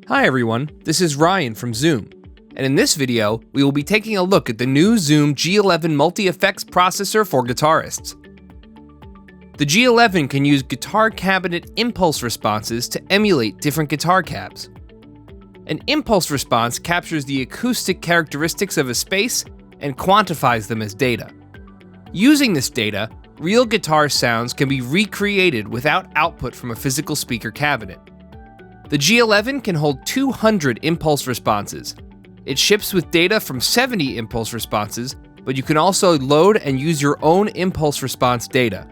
Hi everyone, this is Ryan from Zoom, and in this video, we will be taking a look at the new Zoom G11 Multi-Effects Processor for guitarists. The G11 can use guitar cabinet impulse responses to emulate different guitar cabs. An impulse response captures the acoustic characteristics of a space and quantifies them as data. Using this data, real guitar sounds can be recreated without output from a physical speaker cabinet. The G11 can hold 200 impulse responses. It ships with data from 70 impulse responses, but you can also load and use your own impulse response data.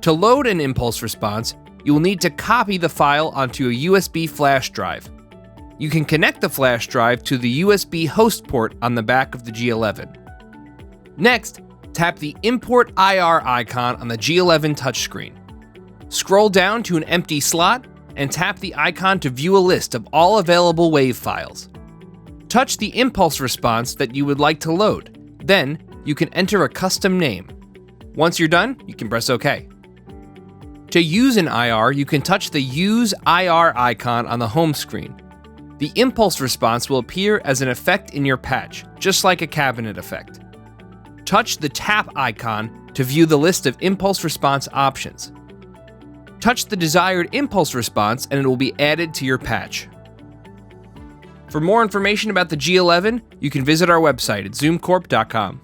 To load an impulse response, you will need to copy the file onto a USB flash drive. You can connect the flash drive to the USB host port on the back of the G11. Next, tap the Import IR icon on the G11 touchscreen. Scroll down to an empty slot and tap the icon to view a list of all available WAV files. Touch the impulse response that you would like to load. Then, you can enter a custom name. Once you're done, you can press OK. To use an IR, you can touch the Use IR icon on the home screen. The impulse response will appear as an effect in your patch, just like a cabinet effect. Touch the tap icon to view the list of impulse response options. Touch the desired impulse response and it will be added to your patch. For more information about the G11, you can visit our website at zoomcorp.com.